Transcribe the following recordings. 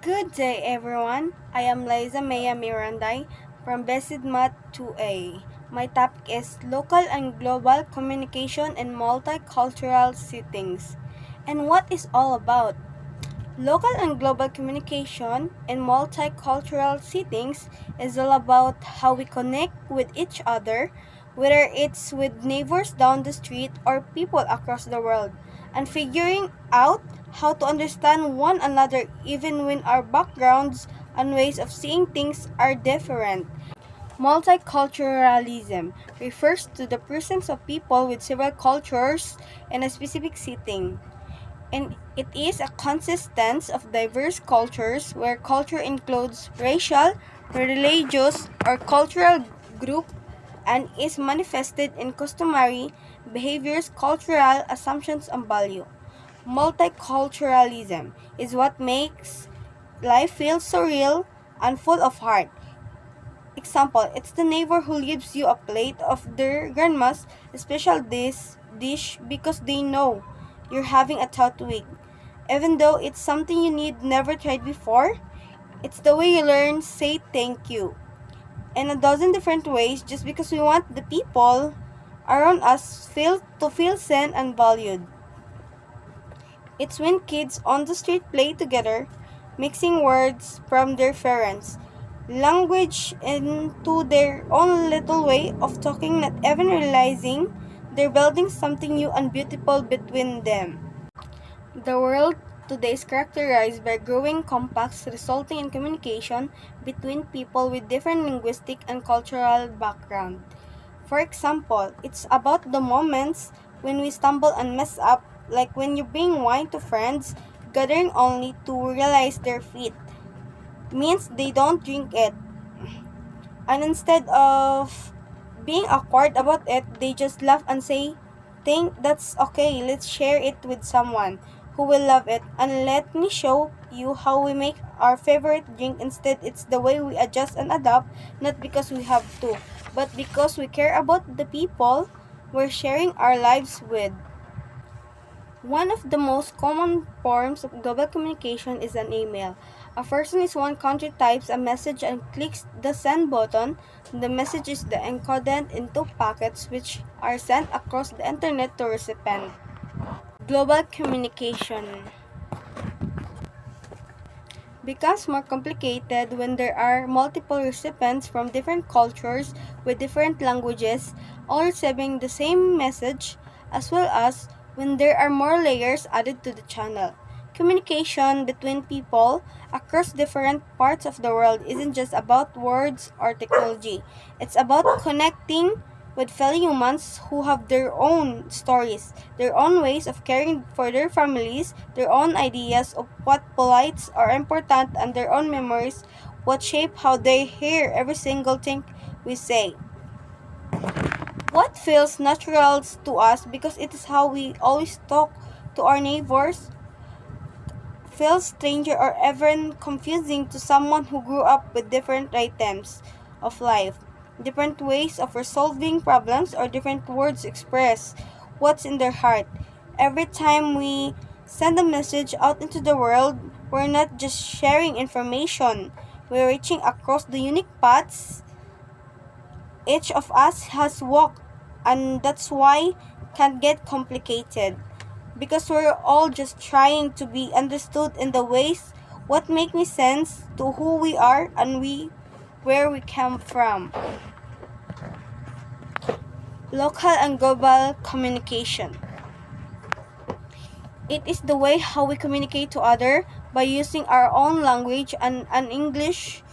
Good day, everyone. I am Liza Maya Miranday from Basic Math 2A. My topic is local and global communication in multicultural settings. And what is all about? Local and global communication in multicultural settings is all about how we connect with each other, whether it's with neighbors down the street or people across the world, and figuring out how to understand one another even when our backgrounds and ways of seeing things are different. Multiculturalism refers to the presence of people with several cultures in a specific setting, and it is a consistence of diverse cultures where culture includes racial, religious, or cultural group and is manifested in customary behaviors, cultural assumptions, and value. Multiculturalism is what makes life feel so real and full of heart. Example, it's the neighbor who gives you a plate of their grandma's special dish because they know you're having a tough week. Even though it's something you need never tried before, it's the way you learn say thank you in a dozen different ways just because we want the people around us feel seen and valued. It's when kids on the street play together, mixing words from their parents' language into their own little way of talking, not even realizing they're building something new and beautiful between them. The world today is characterized by growing complex, resulting in communication between people with different linguistic and cultural background. For example, it's about the moments when we stumble and mess up, like when you bring wine to friends, gathering only to realize their feet means they don't drink it. And instead of being awkward about it, they just laugh and say, think that's okay, let's share it with someone who will love it. And let me show you how we make our favorite drink. Instead, it's the way we adjust and adapt, not because we have to, but because we care about the people we're sharing our lives with. One of the most common forms of global communication is an email. A person in one country types a message and clicks the send button. The message is then encoded into packets which are sent across the internet to recipient. Global communication becomes more complicated when there are multiple recipients from different cultures with different languages all receiving the same message, as well as when there are more layers added to the channel. Communication between people across different parts of the world isn't just about words or technology. It's about connecting with fellow humans who have their own stories, their own ways of caring for their families, their own ideas of what polites are important, and their own memories, what shape how they hear every single thing we say. What feels natural to us because it is how we always talk to our neighbors feels stranger or even confusing to someone who grew up with different items of life, different ways of resolving problems, or different words express what's in their heart. Every time we send a message out into the world, we're not just sharing information, we're reaching across the unique paths each of us has walked, and that's why can get complicated because we're all just trying to be understood in the ways what make me sense to who we are and where we come from. Local and global communication. It is the way how we communicate to other by using our own language and an English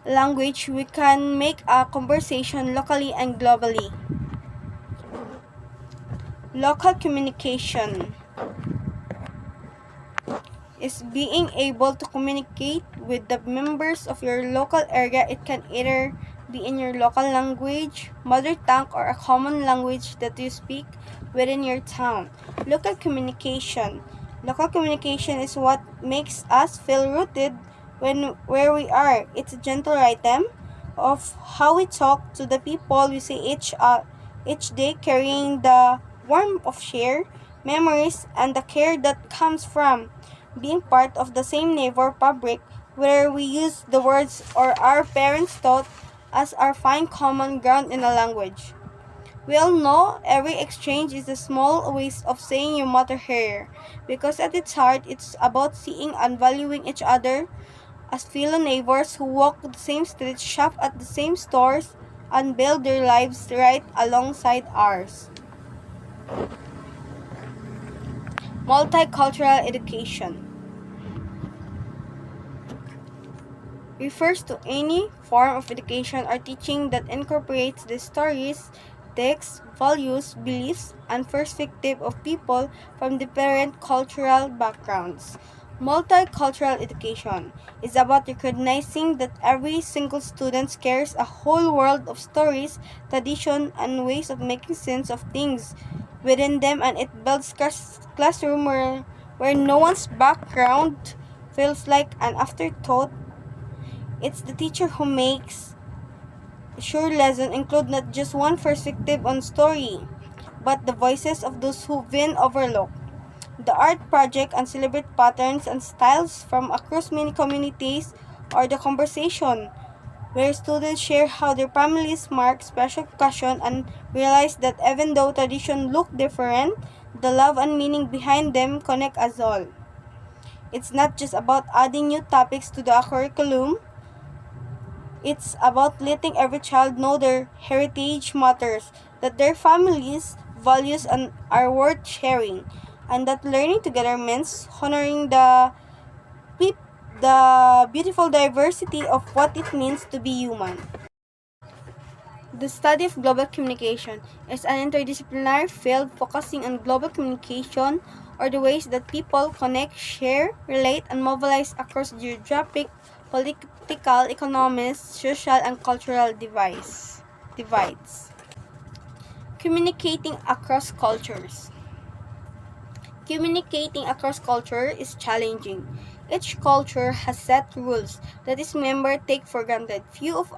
language we can make a conversation locally and globally. Local communication is being able to communicate with the members of your local area. It can either be in your local language, mother tongue, or a common language that you speak within your town. Local communication. Local communication is what makes us feel rooted when where we are. It's a gentle rhythm of how we talk to the people we see each day, carrying the warmth of shared memories and the care that comes from being part of the same neighbor fabric where we use the words or our parents taught as our fine common ground in a language. We all know every exchange is a small waste of saying you matter here, because at its heart it's about seeing and valuing each other as fellow neighbors who walk the same streets, shop at the same stores, and build their lives right alongside ours. Multicultural education refers to any form of education or teaching that incorporates the stories, texts, values, beliefs, and perspective of people from different cultural backgrounds. Multicultural education is about recognizing that every single student carries a whole world of stories, tradition, and ways of making sense of things within them, and it builds classroom where no one's background feels like an afterthought. It's the teacher who makes sure lessons include not just one perspective on story, but the voices of those who've been overlooked. The art project and celebrate patterns and styles from across many communities, or the conversation where students share how their families mark special occasion and realize that even though traditions look different, the love and meaning behind them connect us all. It's not just about adding new topics to the curriculum. It's about letting every child know their heritage matters, that their families' values and are worth sharing, and that learning together means honoring peop- the beautiful diversity of what it means to be human. The study of global communication is an interdisciplinary field focusing on global communication, or the ways that people connect, share, relate, and mobilize across geographic, political, economic, social, and cultural divides. Communicating across cultures. Communicating across culture is challenging. Each culture has set rules that its members take for granted. Few of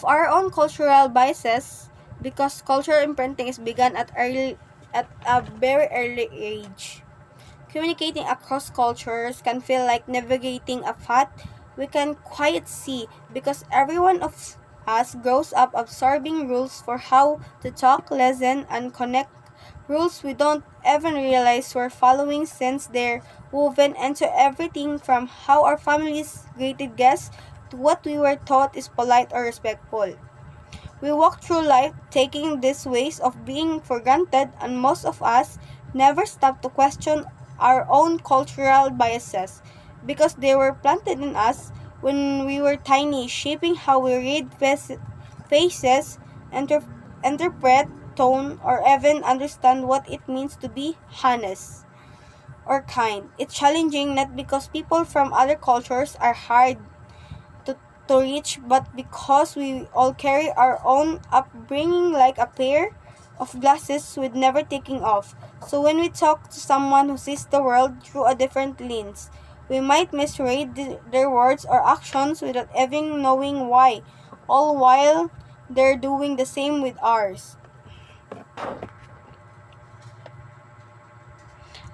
our own cultural biases, because cultural imprinting is begun at a very early age. Communicating across cultures can feel like navigating a path we can quite see, because every one of us grows up absorbing rules for how to talk, listen, and connect, rules we don't even realize we're following since they're woven into everything from how our families greeted guests to what we were taught is polite or respectful. We walk through life taking these ways of being for granted, and most of us never stop to question our own cultural biases, because they were planted in us when we were tiny, shaping how we read faces, interpret tone, or even understand what it means to be honest or kind. It's challenging not because people from other cultures are hard to, to reach, but because we all carry our own upbringing like a pair of glasses with never taking off. So when we talk to someone who sees the world through a different lens, we might misread their words or actions without even knowing why, all while they're doing the same with ours.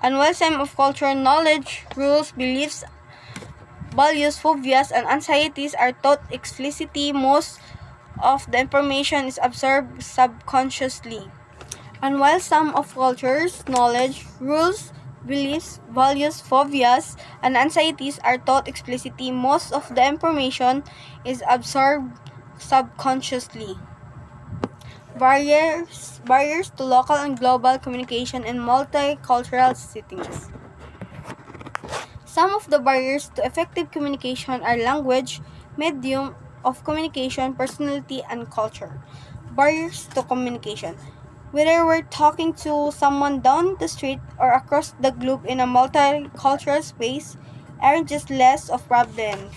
And while some of cultural knowledge, rules, beliefs, values, phobias, and anxieties are taught explicitly, most of the information is absorbed subconsciously. And while some of culture's knowledge, rules, beliefs, values, phobias, and anxieties are taught explicitly, most of the information is absorbed subconsciously. Barriers to local and global communication in multicultural settings. Some of the barriers to effective communication are language, medium of communication, personality, and culture. Barriers to communication. Whether we're talking to someone down the street or across the globe in a multicultural space, aren't just less of problems.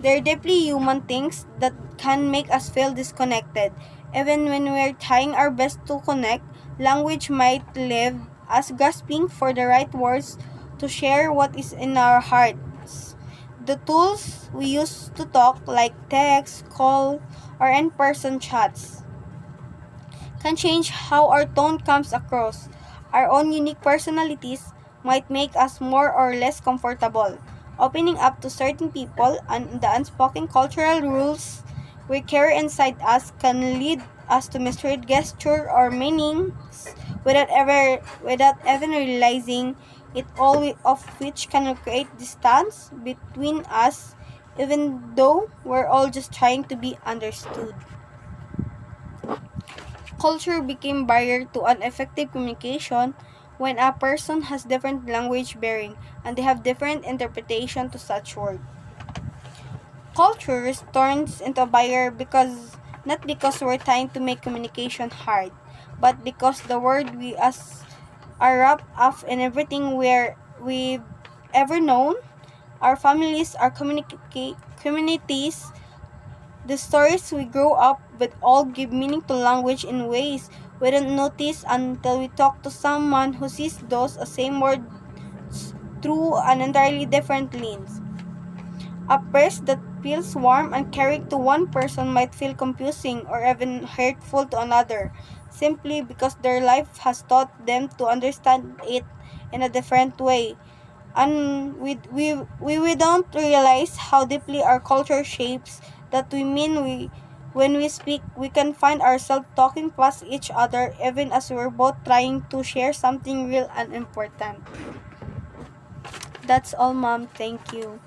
They're deeply human things that can make us feel disconnected. Even when we're trying our best to connect, language might leave us grasping for the right words to share what is in our hearts. The tools we use to talk, like text, call, or in-person chats, can change how our tone comes across. Our own unique personalities might make us more or less comfortable. Opening up to certain people and the unspoken cultural rules we carry inside us can lead us to misread gesture or meanings without even realizing it, of which can create distance between us even though we're all just trying to be understood. Culture became barrier to an effective communication when a person has different language bearing and they have different interpretation to such word. Culture turns into a barrier because not because we're trying to make communication hard, but because the word we as are wrapped up in everything we've ever known, our families, our communities, the stories we grow up with all give meaning to language in ways we don't notice until we talk to someone who sees those same words through an entirely different lens. A praise that feels warm and caring to one person might feel confusing or even hurtful to another, simply because their life has taught them to understand it in a different way. And we don't realize how deeply our culture shapes that when we speak we can find ourselves talking past each other even as we're both trying to share something real and important. That's all, mom. Thank you.